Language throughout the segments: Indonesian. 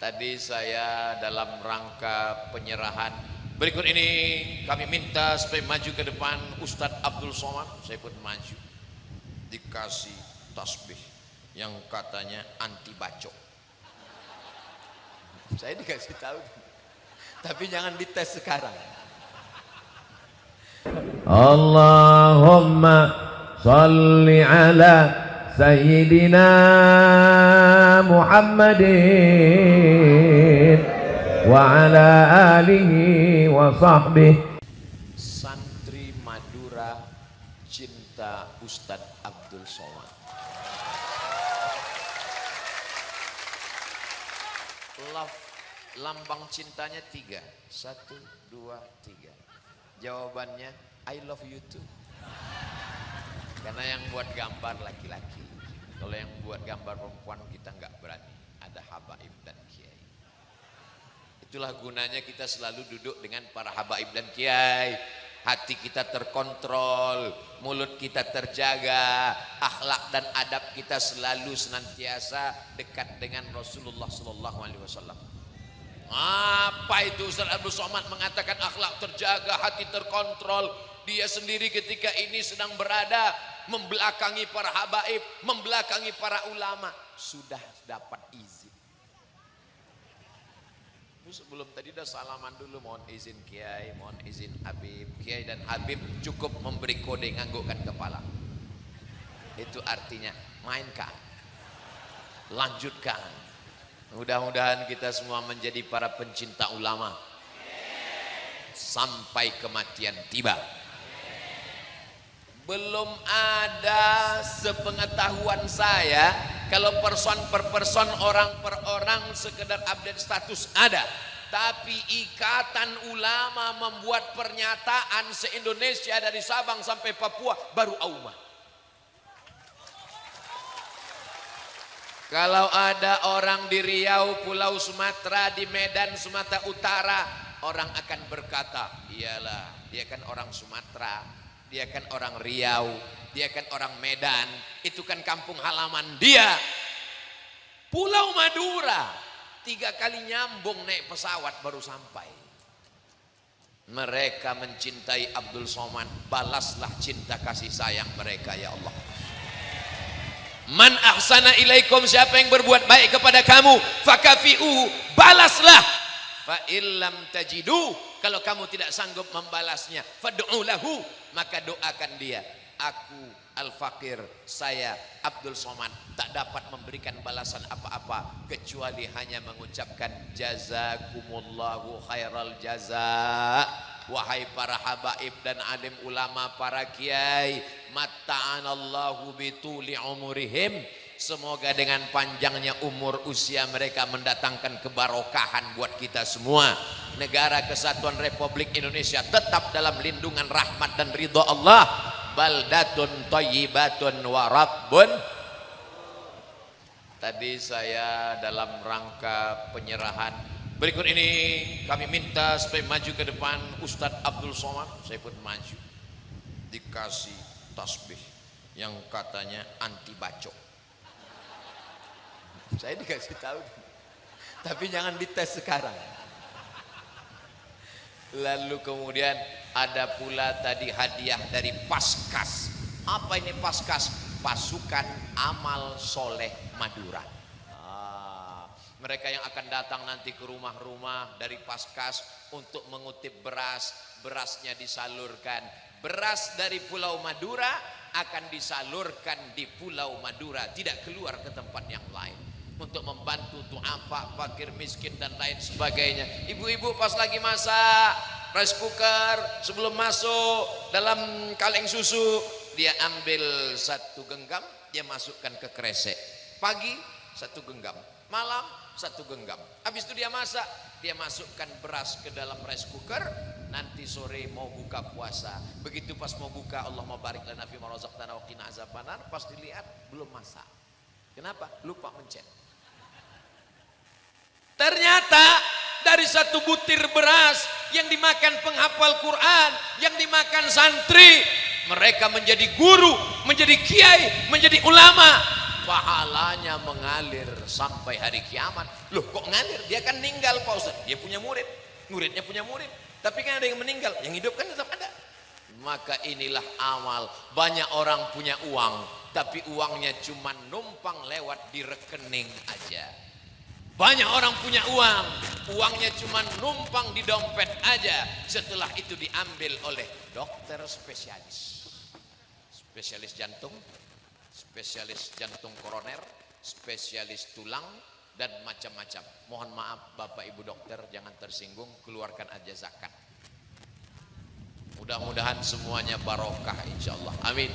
Tadi saya dalam rangka penyerahan. Berikut ini kami minta supaya maju ke depan Ustadz Abdul Somad. Saya pun maju. Dikasih tasbih yang katanya anti bacok. Saya dikasih tahu. Tapi jangan dites sekarang. Allahumma salli ala Sayyidina Muhammadin wa ala alihi wa sahbihi. Santri Madura cinta Ustadz Abdul Somad. Lambang cintanya 3. 1, 2, 3. Jawabannya I love you too. Karena yang buat gambar laki-laki. Kalau yang buat gambar perempuan kita nggak berani. Ada habaib dan kiai. Itulah gunanya kita selalu duduk dengan para habaib dan kiai. Hati kita terkontrol, mulut kita terjaga, akhlak dan adab kita selalu senantiasa dekat dengan Rasulullah Sallallahu Alaihi Wasallam. Apa itu Ustaz Abdul Somad mengatakan akhlak terjaga, hati terkontrol? Dia sendiri ketika ini sedang berada membelakangi para habaib, membelakangi para ulama, sudah dapat izin. Sebelum tadi udah salaman dulu, mohon izin kiai, mohon izin habib. Kiai dan habib cukup memberi kode nganggukkan kepala. Itu artinya mainkan, lanjutkan. Mudah-mudahan kita semua menjadi para pencinta ulama sampai kematian tiba. Belum ada sepengetahuan saya kalau person per person, orang per orang sekedar update status ada, tapi ikatan ulama membuat pernyataan se-Indonesia dari Sabang sampai Papua baru Aumah. Kalau ada orang di Riau, Pulau Sumatera, di Medan, Sumatera Utara, orang akan berkata, iyalah, dia kan orang Sumatera, dia kan orang Riau, dia kan orang Medan, itu kan kampung halaman dia. Pulau Madura 3 kali nyambung naik pesawat baru sampai. Mereka mencintai Abdul Somad, balaslah cinta kasih sayang mereka ya Allah. Man ahsana ilaikum, siapa yang berbuat baik kepada kamu, fakafi'uhu, balaslah. Fa illam tajidu, kalau kamu tidak sanggup membalasnya, fad'u lahu, maka doakan dia. Aku al-fakir, saya Abdul Somad tak dapat memberikan balasan apa-apa kecuali hanya mengucapkan jazakumullahu khairal jaza. Wahai para habaib dan alim ulama, para kiai, matta'anallahu bituli umurihim, semoga dengan panjangnya umur usia mereka mendatangkan kebarokahan buat kita semua. Negara Kesatuan Republik Indonesia tetap dalam lindungan rahmat dan ridha Allah. Baldatun thayyibatun wa rabbun. Tadi saya dalam rangka penyerahan. Berikut ini kami minta supaya maju ke depan Ustadz Abdul Somad. Saya pun maju. Dikasih tasbih yang katanya anti bacok. Saya dikasih tahu, tapi jangan dites sekarang. Lalu kemudian ada pula tadi hadiah dari Paskas. Apa ini Paskas? Pasukan Amal Soleh Madura. Mereka yang akan datang nanti ke rumah-rumah dari Paskas untuk mengutip beras. Berasnya disalurkan. Beras dari Pulau Madura akan disalurkan di Pulau Madura, tidak keluar ke tempat yang lain, untuk membantu du'afa, fakir miskin dan lain sebagainya. Ibu-ibu pas lagi masak rice cooker, sebelum masuk dalam kaleng susu, dia ambil 1 genggam, dia masukkan ke kresek. Pagi 1 genggam, malam 1 genggam. Habis itu dia masak, dia masukkan beras ke dalam rice cooker. Nanti sore mau buka puasa, begitu pas mau buka, Allahumma barik lana fi ma razaqtana wa qina azabannar, pas dilihat belum masak. Kenapa? Lupa mencet. Ternyata dari 1 butir beras yang dimakan penghafal Quran, yang dimakan santri, mereka menjadi guru, menjadi kiai, menjadi ulama. pahalanya mengalir sampai hari kiamat. Loh kok ngalir? Dia kan meninggal Pak Ustaz. Dia punya murid, muridnya punya murid. Tapi kan ada yang meninggal, yang hidup kan tetap ada. Maka inilah amal. Banyak orang punya uang, tapi uangnya cuma numpang lewat di rekening aja. Banyak orang punya uang, uangnya cuma numpang di dompet aja. Setelah itu diambil oleh dokter spesialis. Spesialis jantung, spesialis jantung koroner, spesialis tulang, dan macam-macam. Mohon maaf Bapak Ibu dokter, jangan tersinggung, keluarkan aja zakat. Mudah-mudahan semuanya barokah insyaallah. Amin.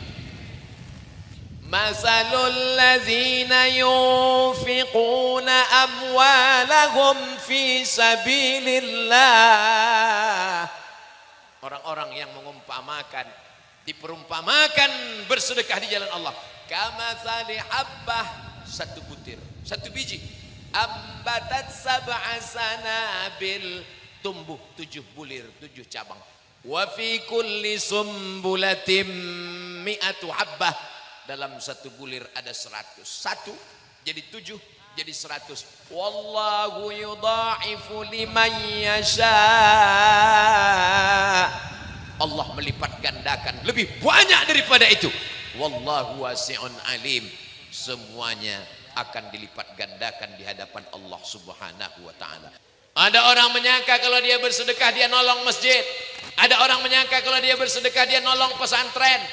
Masalul ladzina yunfiquna amwalahum fi sabilillah. Orang-orang yang mengumpamakan, diperumpamakan bersedekah di jalan Allah. Kamatsali habbah, satu butir, satu biji. Ambatat sab'a sanabil, tumbuh 7 bulir, 7 cabang. Wa fi kulli sumbulatin mi'atu habbah, dalam satu bulir ada 100. Satu jadi 7 jadi 100. Wallahu yudha'ifu liman yasha. Allah melipat gandakan lebih banyak daripada itu. Wallahu wasi'un alim. Semuanya akan dilipat gandakan di hadapan Allah Subhanahu wa taala. Ada orang menyangka kalau dia bersedekah dia nolong masjid. Ada orang menyangka kalau dia bersedekah dia nolong pesantren.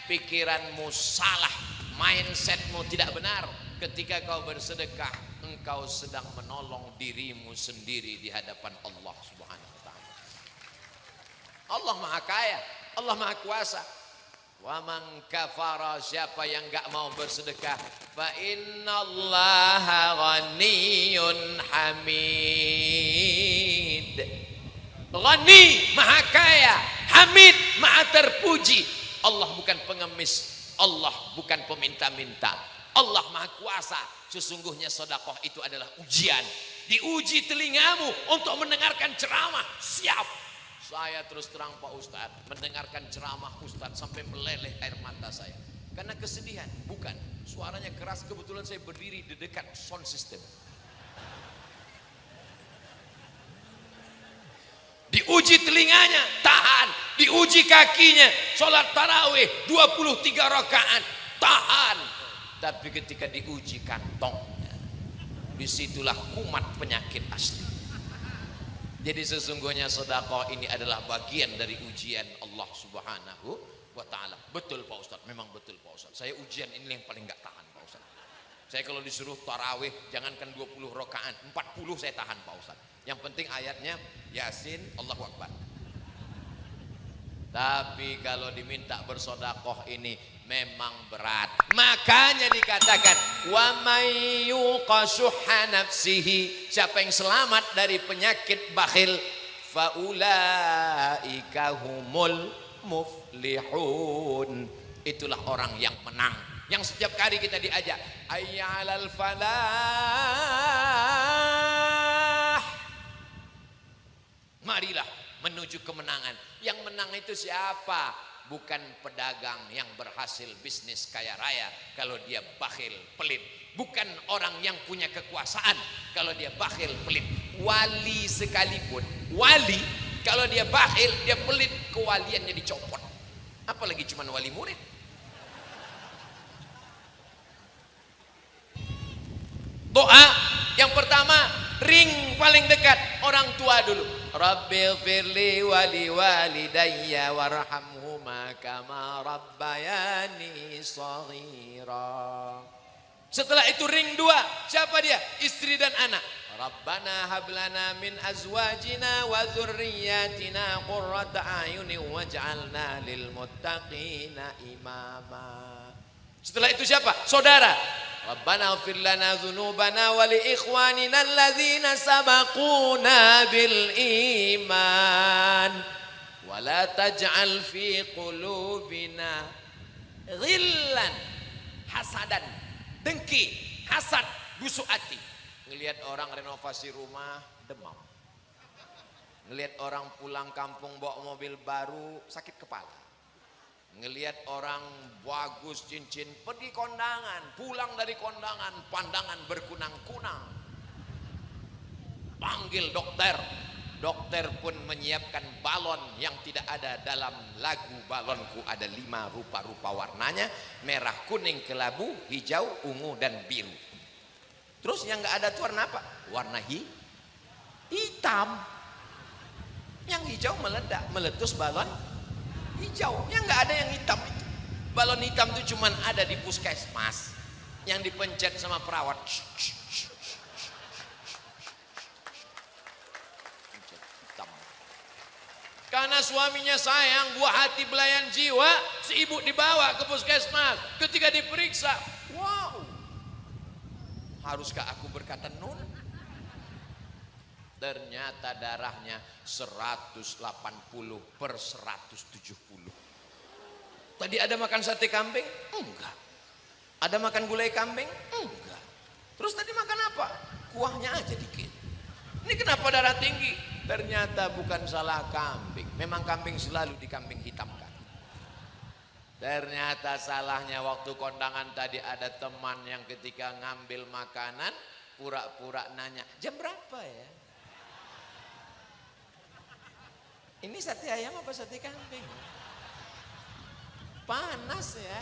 Pikiranmu salah, mindsetmu tidak benar. Ketika kau bersedekah, engkau sedang menolong dirimu sendiri di hadapan Allah Subhanahu wa taala. Allah Maha Kaya, Allah Maha Kuasa. Wa man kafara, siapa yang enggak mau bersedekah, fa innallaha ghaniyyun hamid. Ghani, Maha Kaya, Hamid, Maha terpuji. Allah bukan pengemis, Allah bukan peminta-minta. Allah Maha Kuasa. Sesungguhnya sedekah itu adalah ujian. Diuji telingamu untuk mendengarkan ceramah. Siap. Saya terus terang Pak Ustadz, mendengarkan ceramah Ustadz sampai meleleh air mata saya. Karena kesedihan, bukan. Suaranya keras, kebetulan saya berdiri di dekat sound system. Diuji telinganya, tahan. Diuji kakinya, sholat tarawih 23 rakaat, tahan. Tapi ketika diuji kantongnya, disitulah kumat penyakit asli. Jadi sesungguhnya sedekah ini adalah bagian dari ujian Allah Subhanahu wa taala. Betul Pak Ustaz, memang betul Pak Ustaz. Saya ujian ini yang paling enggak tahan Pak Ustaz. Saya kalau disuruh tarawih jangankan 20 rakaat, 40 saya tahan Pak Ustaz. Yang penting ayatnya Yasin, Allahu Akbar. Tapi kalau diminta bersedekah ini memang berat. Makanya dikatakan wa may yuqashuha nafsihi, siapa yang selamat dari penyakit bakhil, faulaika humul muflihun. Itulah orang yang menang. Yang setiap kali kita diajak ayyalal falah, marilah menuju kemenangan. Yang menang itu siapa? Bukan pedagang yang berhasil bisnis kaya raya kalau dia bakhil pelit. Bukan orang yang punya kekuasaan kalau dia bakhil pelit. Wali sekalipun, wali kalau dia bakhil dia pelit, kewaliannya dicopot. Apalagi cuman wali murid. Doa yang pertama, ring paling dekat orang tua dulu. Rabbil firli wali walidayya warhamhuma kama rabbayani shaghira. Setelah itu ring dua, siapa dia? Istri dan anak. Rabbana hablana min azwajina wa dzurriyyatina qurrata a'yunin waj'alna lil muttaqina imama. Setelah itu siapa? Saudara. Rabbana ighfir lana dzunubana wa li ikhwanina alladzina sabaquna bil iman wa la taj'al fi qulubina ghillan, hasadan, dengki, hasad, busuk hati. Ngelihat orang renovasi rumah demam. Ngelihat orang pulang kampung bawa mobil baru sakit kepala. ngelihat orang bagus cincin, pergi kondangan, pulang dari kondangan, pandangan berkunang-kunang. Panggil dokter. Dokter pun menyiapkan balon yang tidak ada dalam lagu balonku, ada 5 rupa-rupa warnanya, merah, kuning, kelabu, hijau, ungu, dan biru. Terus yang nggak ada itu warna apa? Warna hitam. Yang hijau meledak, meletus balon hijau. Yang nggak ada yang hitam itu. Balon hitam itu cuman ada di puskesmas, yang dipencet sama perawat. Karena suaminya sayang, buah hati belayan jiwa, si ibu dibawa ke puskesmas. Ketika diperiksa, wow, haruskah aku berkata nun? Ternyata darahnya 180/170. Tadi ada makan sate kambing? Enggak. Ada makan gulai kambing? Enggak. Terus tadi makan apa? Kuahnya aja dikit. Ini kenapa darah tinggi? Ternyata bukan salah kambing. Memang kambing selalu dikambing hitamkan. Ternyata salahnya waktu kondangan tadi ada teman yang ketika ngambil makanan pura-pura nanya, jam berapa ya? Ini sate ayam apa sate kambing? Panas ya.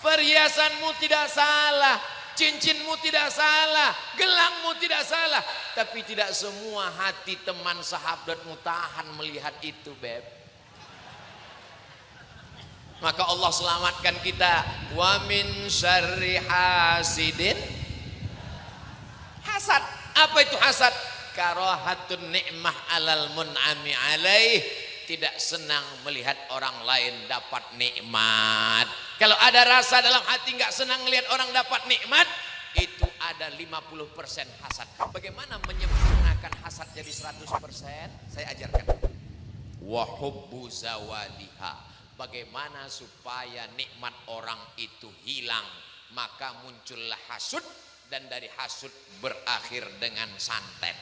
Perhiasanmu tidak salah, cincinmu tidak salah, gelangmu tidak salah, tapi tidak semua hati teman sahabatmu tahan melihat itu, beb. Maka Allah selamatkan kita. Wa min syarri hasidin hasad. Apa itu hasad? Karahatun ni'mah alal mun'ami alaih. Tidak senang melihat orang lain dapat nikmat. Kalau ada rasa dalam hati nggak senang melihat orang dapat nikmat, itu ada 50% hasad. Bagaimana menyempurnakan hasad jadi 100%? Saya ajarkan. Wa hubbu zawaliha. Bagaimana supaya nikmat orang itu hilang? Maka muncullah hasud, dan dari hasud berakhir dengan santet.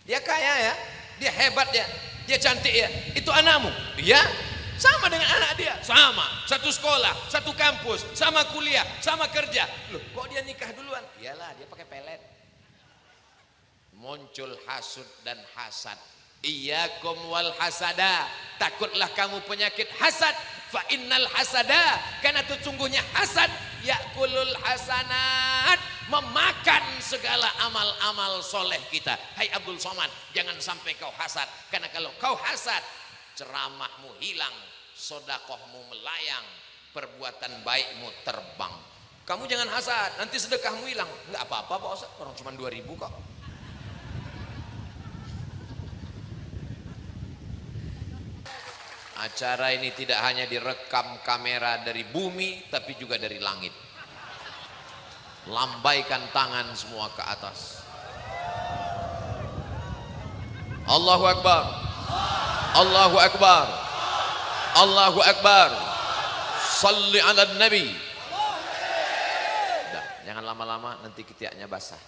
Dia kaya ya, dia hebat ya, dia cantik ya, itu anakmu? Iya, sama dengan anak dia, sama, satu sekolah, satu kampus, sama kuliah, sama kerja. Loh, kok dia nikah duluan? Iyalah, dia pakai pelet. Muncul hasud dan hasad. Iyyakum wal hasada, takutlah kamu penyakit hasad. Fa innal hasada, karena sesungguhnya hasad yakulul hasanat, memakan segala amal-amal soleh kita. Hai Abdul Somad, jangan sampai kau hasad, karena kalau kau hasad, ceramahmu hilang, sodakohmu melayang, perbuatan baikmu terbang. Kamu jangan hasad, nanti sedekahmu hilang. Enggak apa-apa Pak Ustaz, orang cuma 2.000 kok. Acara ini tidak hanya direkam kamera dari bumi, tapi juga dari langit. Lambaikan tangan semua ke atas. Allahu Akbar. Allahu Akbar. Allahu Akbar. Salli ala Nabi. Udah, jangan lama-lama, nanti ketiaknya basah.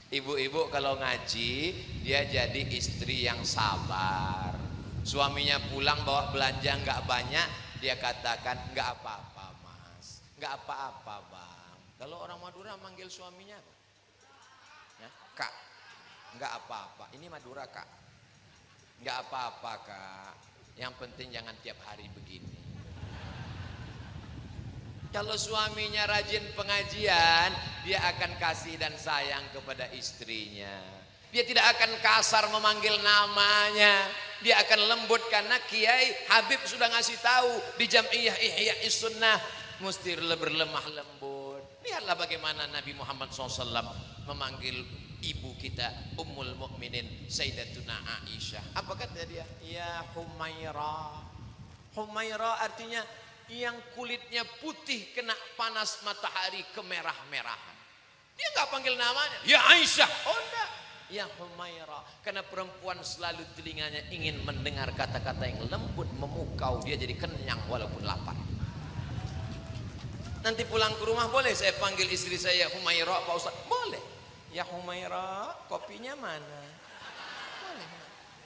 Ibu-ibu kalau ngaji, dia jadi istri yang sabar. Suaminya pulang bawa belanja nggak banyak, dia katakan nggak apa-apa mas, nggak apa-apa bang. Kalau orang Madura manggil suaminya ya, kak, nggak apa-apa. Ini Madura kak, nggak apa-apa kak. Yang penting jangan tiap hari begini. Kalau suaminya rajin pengajian, dia akan kasih dan sayang kepada istrinya. Dia tidak akan kasar memanggil namanya. Dia akan lembut, karena Kiai Habib sudah ngasih tahu di Jam'iyah Ihya'is Sunnah, mesti berlemah lembut. Lihatlah bagaimana Nabi Muhammad SAW memanggil ibu kita Ummul Mukminin Sayyidatuna Aisyah. Apa kata dia? Ya Humaira. Humaira artinya yang kulitnya putih kena panas matahari kemerah-merahan. Dia nggak panggil namanya, ya Aisyah. Oh enggak, ya Humaira. Karena perempuan selalu telinganya ingin mendengar kata-kata yang lembut, memukau. Dia jadi kenyang walaupun lapar. Nanti pulang ke rumah boleh saya panggil istri saya Humaira Pak Ustaz? Boleh. Ya Humaira, kopinya mana? Boleh.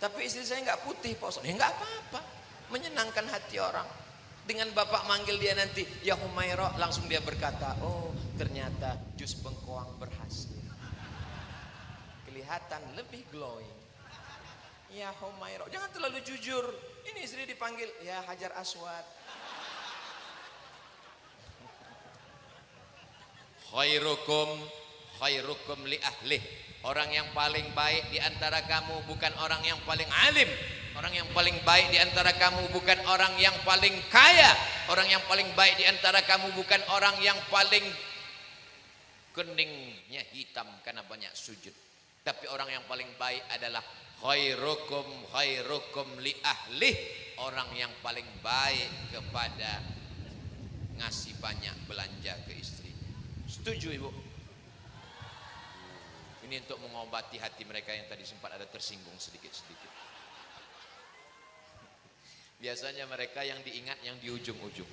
Tapi istri saya nggak putih Pak Ustaz. Ya nggak apa-apa, menyenangkan hati orang. Dengan bapak manggil dia nanti, ya Humaira, langsung dia berkata, oh ternyata jus bengkoang berhasil. Kelihatan lebih glowing. Ya Humaira, jangan terlalu jujur. Ini istri dipanggil, ya Hajar Aswad. Khairukum li ahlih. Orang yang paling baik di antara kamu bukan orang yang paling alim. Orang yang paling baik di antara kamu bukan orang yang paling kaya. Orang yang paling baik di antara kamu bukan orang yang paling keningnya hitam karena banyak sujud. Tapi orang yang paling baik adalah khairukum li ahlih. Orang yang paling baik kepada ngasih banyak belanja ke istri. Setuju Ibu? Ini untuk mengobati hati mereka yang tadi sempat ada tersinggung sedikit-sedikit. Biasanya mereka yang diingat yang di ujung-ujung.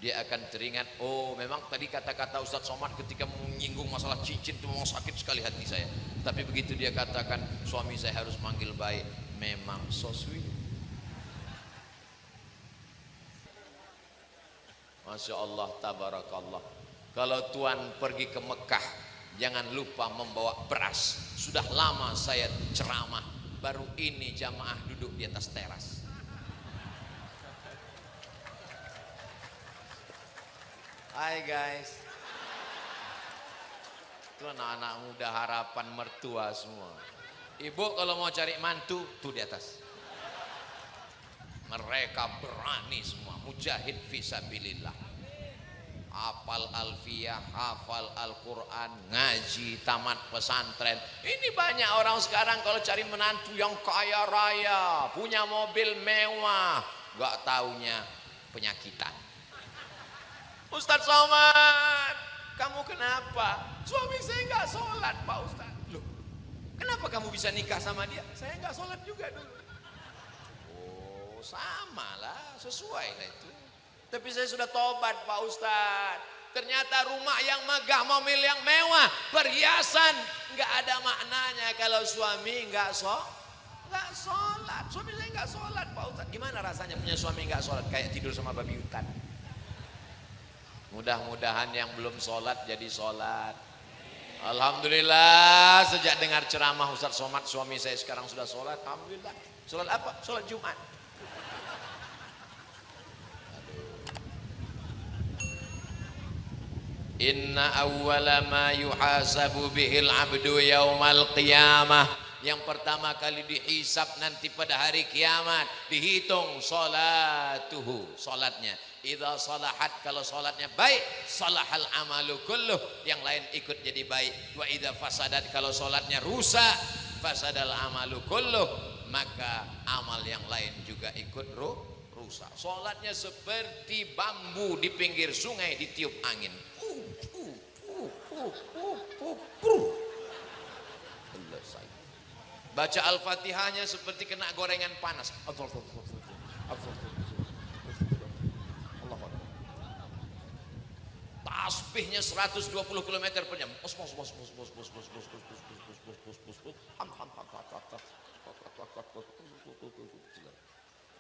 Dia akan teringat, oh memang tadi kata-kata Ustadz Somad ketika menyinggung masalah cincin itu memang sakit sekali hati saya. Tapi begitu dia katakan, suami saya harus manggil baik, memang so sweet. Masya Allah, tabarakallah. Kalau Tuan pergi ke Mekah, jangan lupa membawa beras. Sudah lama saya ceramah, baru ini jamaah duduk di atas teras. Hai guys, itu anak-anak muda harapan mertua semua. Ibu kalau mau cari mantu tuh di atas. Mereka berani semua, mujahid fisabilillah. Hafal alfiyah, hafal Al-Quran, ngaji, tamat pesantren. Ini banyak orang sekarang kalau cari menantu yang kaya raya, punya mobil mewah, gak taunya penyakitan. Ustadz Somad, kamu kenapa? Suami saya gak sholat Pak Ustadz. Loh, kenapa kamu bisa nikah sama dia? Saya gak sholat juga dulu. Oh, sama lah, sesuai lah itu. Tapi saya sudah tobat Pak Ustadz. Ternyata rumah yang megah, mobil yang mewah, perhiasan, nggak ada maknanya kalau suami nggak sholat. Suami saya nggak sholat Pak Ustadz. Gimana rasanya punya suami nggak sholat? Kayak tidur sama babi hutan. Mudah-mudahan yang belum sholat jadi sholat. Alhamdulillah sejak dengar ceramah Ustadz Somad, suami saya sekarang sudah sholat. Alhamdulillah. Sholat apa? Sholat Jumat. Inna awwala ma yuhasabu bihil abdu yaumal qiyamah. Yang pertama kali dihisab nanti pada hari kiamat, dihitung salatuhu, salatnya. Idza salahat, kalau salatnya baik, salahal amalu kulluh, yang lain ikut jadi baik. Wa idza fasadat, kalau salatnya rusak, fasadal amalu kulluh, maka amal yang lain juga ikut rusak. Salatnya seperti bambu di pinggir sungai ditiup angin. Selesai. Baca Al-Fatihahnya seperti kena gorengan panas. Tasbihnya 120 km per jam.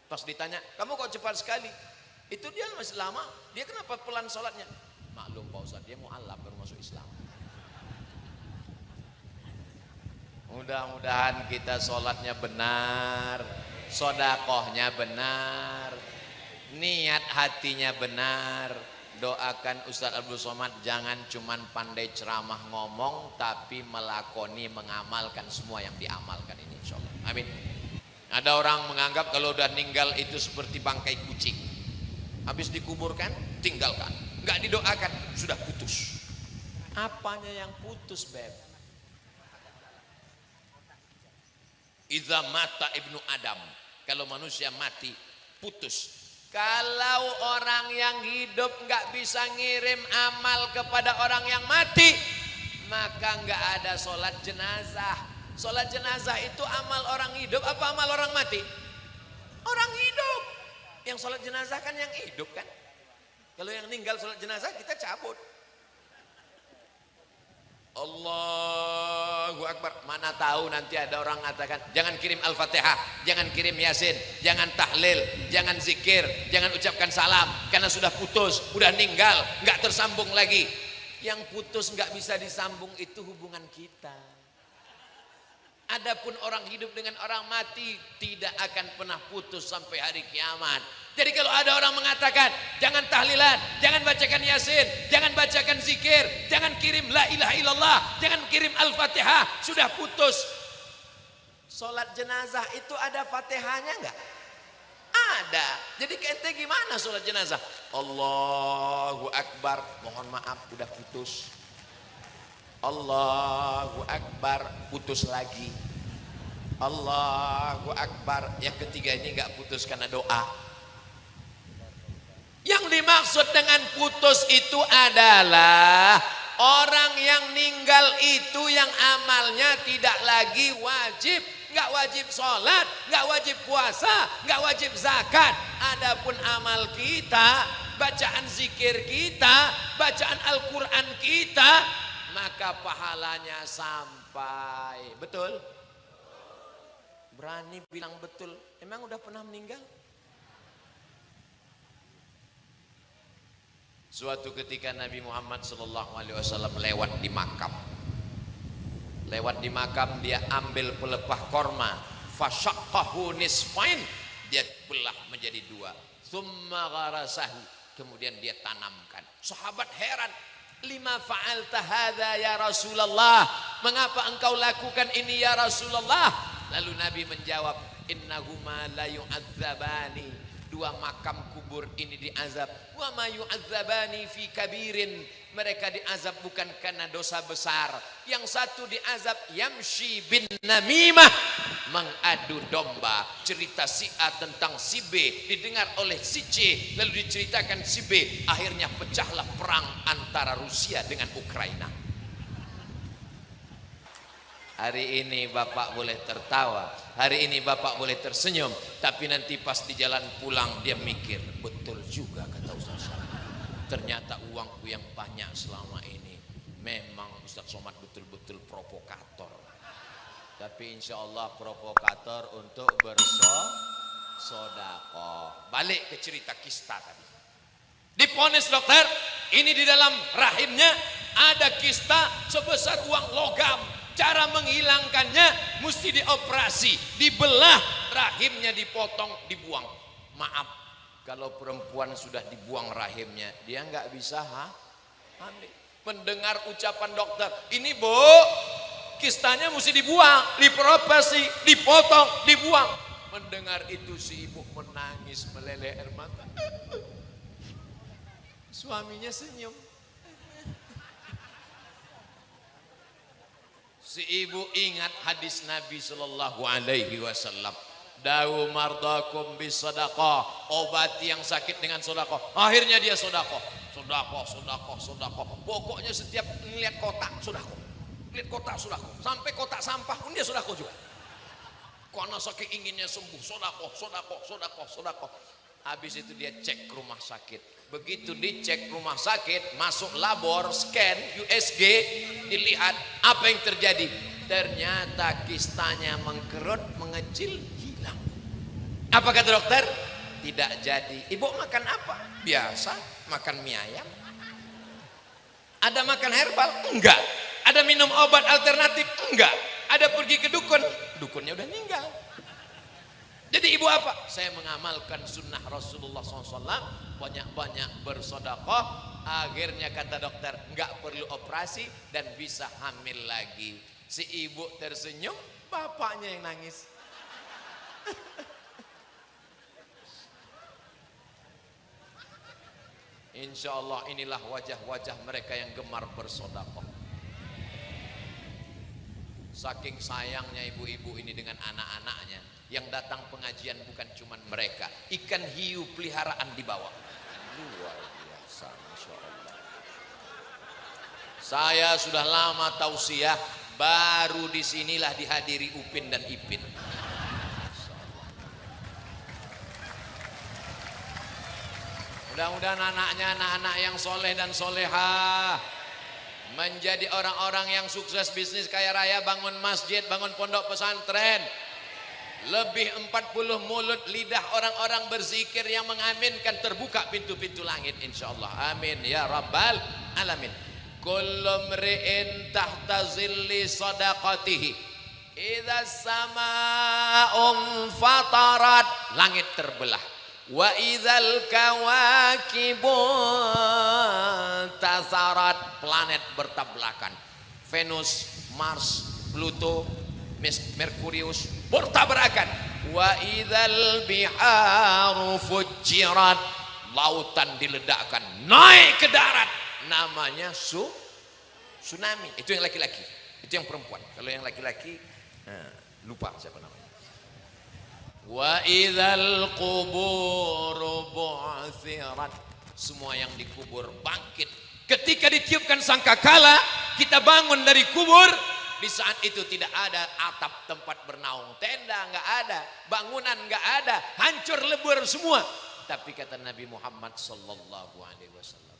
Pas ditanya, kamu kok cepat sekali? Itu dia masih lama. Dia kenapa pelan sholatnya? Maklum Pak Ustadz, dia mu'alaf baru masuk Islam. Mudah-mudahan kita sholatnya benar, sodakohnya benar, niat hatinya benar. Doakan Ustadz Abdul Somad jangan cuman pandai ceramah ngomong, tapi melakoni, mengamalkan semua yang diamalkan ini, insyaallah. Amin. Ada orang menganggap kalau udah meninggal itu seperti bangkai kucing, habis dikuburkan tinggalkan, nggak didoakan, sudah putus. Apanya yang putus, Beb? Idza mata ibnu Adam, kalau manusia mati putus. Kalau orang yang hidup nggak bisa ngirim amal kepada orang yang mati, maka nggak ada sholat jenazah. Sholat jenazah itu amal orang hidup apa amal orang mati? Orang hidup. Yang sholat jenazah kan yang hidup kan. Kalau yang meninggal sholat jenazah kita cabut. Allahu Akbar. Mana tahu nanti ada orang mengatakan jangan kirim Al-Fatihah, jangan kirim Yasin, jangan tahlil, jangan zikir, jangan ucapkan salam karena sudah putus, udah ninggal, nggak tersambung lagi. Yang putus nggak bisa disambung itu hubungan kita. Adapun orang hidup dengan orang mati tidak akan pernah putus sampai hari kiamat. Jadi kalau ada orang mengatakan jangan tahlilan, jangan bacakan Yasin, jangan bacakan zikir, jangan kirim la ilaha illallah, jangan kirim Al-Fatihah, sudah putus. Sholat jenazah itu ada Fatihahnya enggak? Ada. Jadi ente gimana sholat jenazah? Allahu Akbar, mohon maaf udah putus. Allahu Akbar, putus lagi. Allahu Akbar, yang ketiga ini enggak putus karena doa. Yang dimaksud dengan putus itu adalah orang yang meninggal itu yang amalnya tidak lagi wajib. Enggak wajib sholat, enggak wajib puasa, enggak wajib zakat. Adapun amal kita, bacaan zikir kita, bacaan Al-Quran kita, maka pahalanya sampai. Betul? Berani bilang betul. Emang udah pernah meninggal? Suatu ketika Nabi Muhammad SAW lewat di makam. Lewat di makam, dia ambil pelepah korma, fasyaqqahu nisfain, dia belah menjadi dua. Tsumma gharasahu, kemudian dia tanamkan. Sahabat heran, lima fa'alta hadza ya Rasulullah? Mengapa engkau lakukan ini ya Rasulullah? Lalu Nabi menjawab, innahuma la yu'adzabani. Dua makam kubur ini diazab. Wa ma yu'adzabani fi kabirin. Mereka diazab bukan karena dosa besar. Yang satu diazab yamshi bin namimah, mengadu domba. Cerita si A tentang si B didengar oleh si C, lalu diceritakan si B. Akhirnya pecahlah perang antara Rusia dengan Ukraina. Hari ini Bapak boleh tertawa, hari ini Bapak boleh tersenyum, tapi nanti pas di jalan pulang dia mikir, betul juga kata Ustaz Somad. Ternyata uangku yang banyak selama ini, memang Ustaz Somad betul-betul provokator. Tapi insya Allah provokator untuk bersodakoh. Balik ke cerita kista tadi. Diponis dokter, ini di dalam rahimnya ada kista sebesar uang logam. Cara menghilangkannya mesti dioperasi, dibelah, rahimnya dipotong, dibuang. Maaf, kalau perempuan sudah dibuang rahimnya, dia nggak bisa hamil. Mendengar ucapan dokter, ini bu, kistanya mesti dibuang, dioperasi, dipotong, dibuang. Mendengar itu si ibu menangis meleleh air mata. Suaminya senyum. Si ibu ingat hadis Nabi Sallallahu Alaihi Wasallam. Dawu mardakum bis sadaqah, obati yang sakit dengan sedekah. Akhirnya dia sedekah, sedekah. Pokoknya setiap melihat kotak sedekah, lihat kotak sedekah, sampai kotak sampah pun dia sedekah juga. Karena saking inginnya sembuh, sedekah. Habis itu dia cek ke rumah sakit. Begitu dicek rumah sakit, masuk labor, scan, USG, dilihat apa yang terjadi. Ternyata kistanya mengkerut, mengecil, hilang. Apa kata dokter? Tidak jadi. Ibu makan apa? Biasa, makan mie ayam. Ada makan herbal? Enggak. Ada minum obat alternatif? Enggak. Ada pergi ke dukun? Dukunnya udah meninggal. Jadi ibu apa? Saya mengamalkan sunnah Rasulullah SAW, banyak-banyak bersedekah. Akhirnya kata dokter, nggak perlu operasi dan bisa hamil lagi. Si ibu tersenyum, bapaknya yang nangis. Insya Allah inilah wajah-wajah mereka yang gemar bersedekah. Saking sayangnya ibu-ibu ini dengan anak-anaknya, yang datang pengajian bukan cuma mereka, ikan hiu peliharaan dibawa. Luar biasa, Masya Allah. Saya sudah lama tausiah, baru disinilah dihadiri Upin dan Ipin. Mudah-mudahan anaknya anak-anak yang soleh dan solehah. menjadi orang-orang yang sukses bisnis kaya raya, bangun masjid, bangun pondok pesantren. Lebih 40 mulut lidah orang-orang berzikir yang mengaminkan, terbuka pintu-pintu langit insyaallah. Amin ya rabbal alamin. Kullu mri'in tahta zilli sadaqatihi idza samaa'un fatarat, langit terbelah. Wa idzal kawakibu tasarat, planet bertabrakan. Venus, Mars, Pluto, Merkurius bertabrakan. Wa idzal biharu fujirat, lautan diledakkan naik ke darat, namanya tsunami. Itu yang laki-laki, itu yang perempuan. Kalau yang laki-laki lupa siapa namanya. Wa idzal qubur bu'thirat, semua yang dikubur bangkit. Ketika ditiupkan sangkakala, kita bangun dari kubur. Di saat itu tidak ada atap tempat bernaung, tenda nggak ada, bangunan nggak ada, hancur lebur semua. Tapi kata Nabi Muhammad sallallahu alaihi wasallam,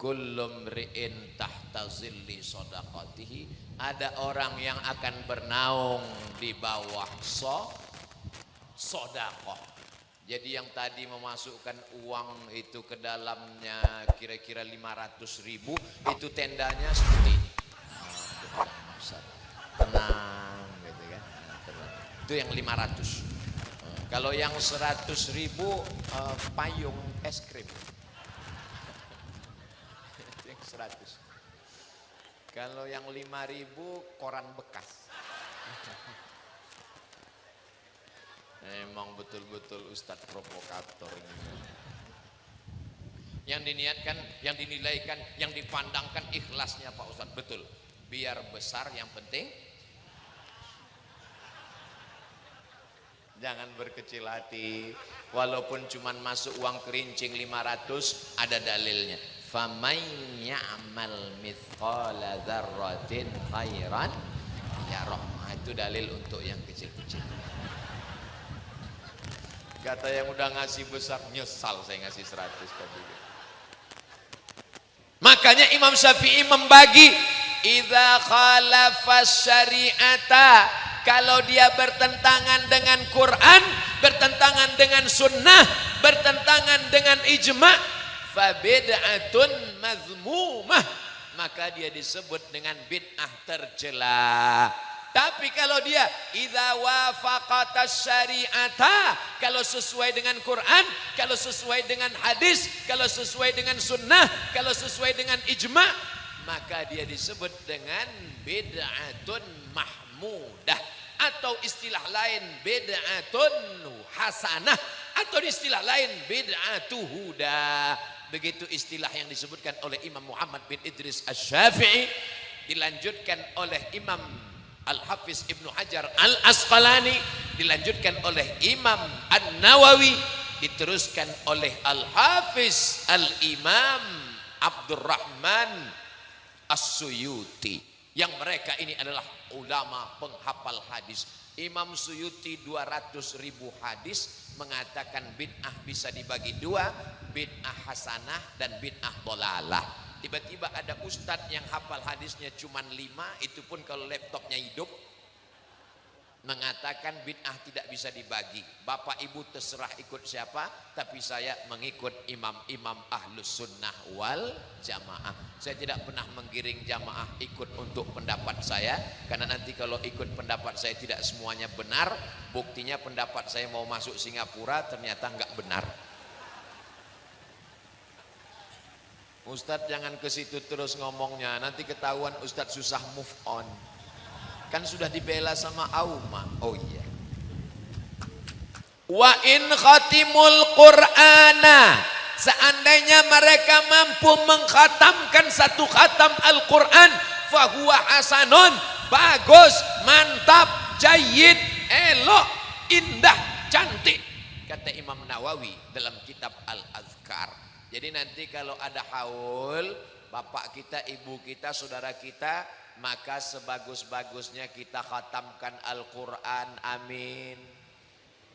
kullu mri'in tahta zilli sadaqatihi, ada orang yang akan bernaung di bawah sedekah. Jadi yang tadi memasukkan uang itu ke dalamnya kira-kira 500.000, itu tendanya seperti ini. Tenang gitu kan. Tenang. Itu yang 500. Kalau yang 100.000 payung es krim. Itu yang 100. Kalau yang 5.000 koran bekas. Emang betul-betul Ustadz provokator ini. Yang diniatkan, yang dinilaikan, yang dipandangkan ikhlasnya Pak Ustadz, betul. Biar besar yang penting. Jangan berkecil hati. Walaupun cuman masuk uang kerincing 500, ada dalilnya. Faman ya'mal mithqala dzarratin khairan yarah. Itu dalil untuk yang kecil-kecil. Kata yang udah ngasih besar, nyesal saya ngasih 100 tadi. Makanya Imam Syafi'i membagi, idza khalafas syari'ata, kalau dia bertentangan dengan Quran, bertentangan dengan sunnah, bertentangan dengan ijma', fa bid'atun mazmumah, maka dia disebut dengan bid'ah tercela. Tapi kalau dia idza wafaqatas syari'ata, kalau sesuai dengan Quran, kalau sesuai dengan hadis, kalau sesuai dengan sunnah, kalau sesuai dengan ijma', maka dia disebut dengan bid'atun mahmudah, atau istilah lain bid'atun hasanah, atau istilah lain bid'atu huda. Begitu istilah yang disebutkan oleh Imam Muhammad bin Idris Asy-Syafi'i, dilanjutkan oleh Imam Al-Hafiz Ibnu Hajar Al-Asqalani, dilanjutkan oleh Imam An-Nawawi, diteruskan oleh Al-Hafiz Al-Imam Abdurrahman As-Suyuti, yang mereka ini adalah ulama penghafal hadis. Imam Suyuti 200.000 hadis, mengatakan bid'ah bisa dibagi dua, bid'ah hasanah dan bid'ah dhalalah. Tiba-tiba ada ustadz yang hafal hadisnya cuma 5, itu pun kalau laptopnya hidup, mengatakan bid'ah tidak bisa dibagi. Bapak ibu terserah ikut siapa, tapi saya mengikut imam-imam ahlus sunnah wal jamaah. Saya tidak pernah menggiring jamaah ikut untuk pendapat saya, karena nanti kalau ikut pendapat saya tidak semuanya benar. Buktinya pendapat saya mau masuk Singapura ternyata enggak benar. Ustadz jangan ke situ terus ngomongnya, nanti ketahuan Ustadz susah move on. Kan sudah dibela sama Auma. Oh iya. Wa in khatimul Qur'ana, seandainya mereka mampu mengkhatamkan satu khatam Al-Quran, fahuwa hasanun, bagus, mantap, jayyid, elok, indah, cantik, kata Imam Nawawi dalam kitab Al-Azkar. Jadi nanti kalau ada haul, bapak kita, ibu kita, saudara kita, maka sebagus-bagusnya kita khatamkan Al-Quran. Amin.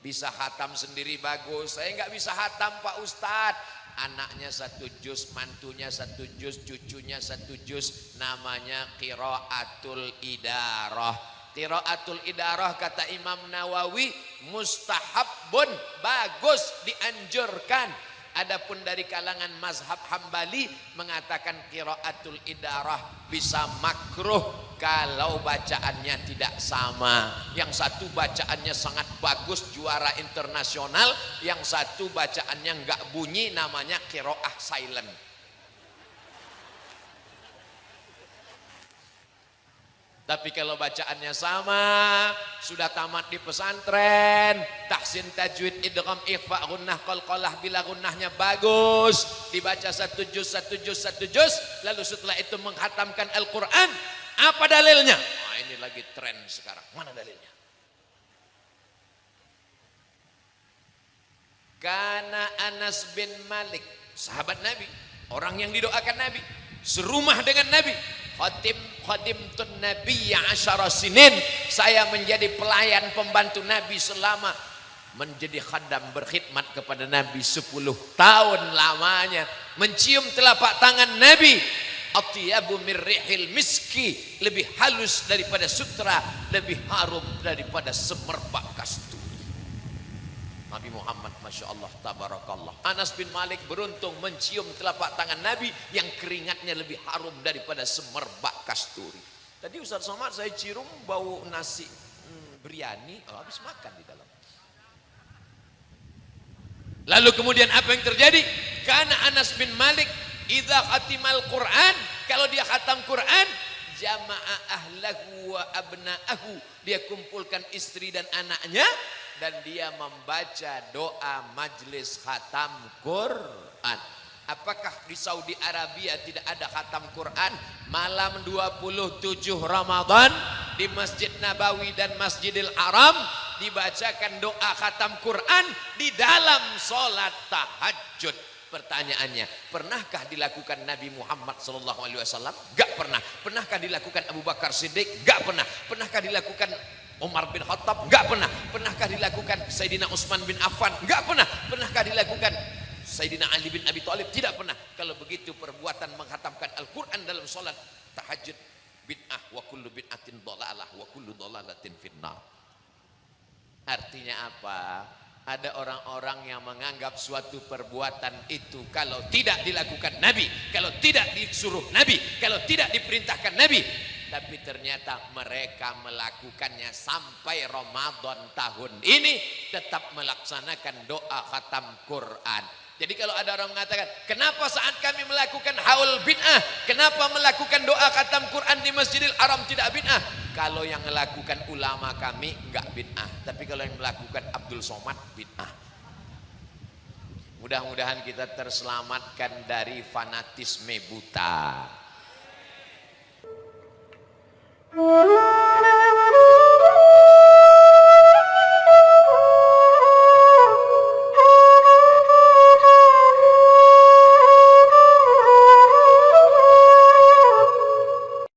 Bisa khatam sendiri bagus. Saya nggak bisa khatam Pak Ustadz. anaknya 1 juz, mantunya 1 juz, cucunya 1 juz, namanya qiraatul idarah. Qiraatul idarah kata Imam Nawawi mustahabun, bagus, dianjurkan. Adapun dari kalangan mazhab Hambali mengatakan qiraatul idarah bisa makruh kalau bacaannya tidak sama. Yang satu bacaannya sangat bagus, juara internasional, yang satu bacaannya enggak bunyi, namanya qiraah silent. Tapi kalau bacaannya sama, sudah tamat di pesantren, tahsin tajwid idgham ikhfa gunnah qalqalah bila gunnahnya bagus, dibaca 1 juz 1 juz 1 juz, lalu setelah itu menghatamkan Al-Qur'an. Apa dalilnya? Nah, ini lagi tren sekarang. Mana dalilnya? Karena Anas bin Malik, sahabat Nabi, orang yang didoakan Nabi, serumah dengan Nabi. Khadimtun nabiyya 10 sinin, saya menjadi pelayan pembantu Nabi selama menjadi khadam, berkhidmat kepada Nabi 10 tahun lamanya, mencium telapak tangan Nabi. Atyabu min rihil miski, lebih halus daripada sutra, lebih harum daripada semerbak kasturi. Nabi Muhammad, Masya Allah, tabarakallah. Anas bin Malik beruntung mencium telapak tangan Nabi yang keringatnya lebih harum daripada semerbak kasturi. Tadi Ustaz Somad saya cium bau nasi biryani, habis makan di dalam. Lalu kemudian apa yang terjadi? Karena Anas bin Malik idza khatimal Quran, kalau dia khatam Quran, jama'a ahlahu wa abna'ahu, dia kumpulkan istri dan anaknya, dan dia membaca doa majlis khatam Quran. Apakah di Saudi Arabia tidak ada khatam Quran? Malam 27 Ramadan di Masjid Nabawi dan Masjidil Haram dibacakan doa khatam Quran di dalam sholat tahajud. Pertanyaannya, pernahkah dilakukan Nabi Muhammad SAW? Gak pernah. Pernahkah dilakukan Abu Bakar Siddiq? Gak pernah. Pernahkah dilakukan Umar bin Khattab? Gak pernah. Pernahkah dilakukan Sayyidina Utsman bin Affan? Gak pernah. Pernahkah dilakukan Sayyidina Ali bin Abi Thalib? Tidak pernah. Kalau begitu perbuatan menghatamkan Al-Quran dalam sholat tahajud bid'ah, wa kullu bid'atin dhalalah wa kullu dhalalatin finnar. Artinya apa? Ada orang-orang yang menganggap suatu perbuatan itu kalau tidak dilakukan Nabi, kalau tidak disuruh Nabi, kalau tidak diperintahkan Nabi, tapi ternyata mereka melakukannya sampai Ramadan tahun ini tetap melaksanakan doa khatam Quran. Jadi kalau ada orang mengatakan, kenapa saat kami melakukan haul bid'ah, kenapa melakukan doa khatam Quran di Masjidil Haram tidak bid'ah? Kalau yang melakukan ulama kami enggak bid'ah, tapi kalau yang melakukan Abdul Somad bid'ah. Mudah-mudahan kita terselamatkan dari fanatisme buta.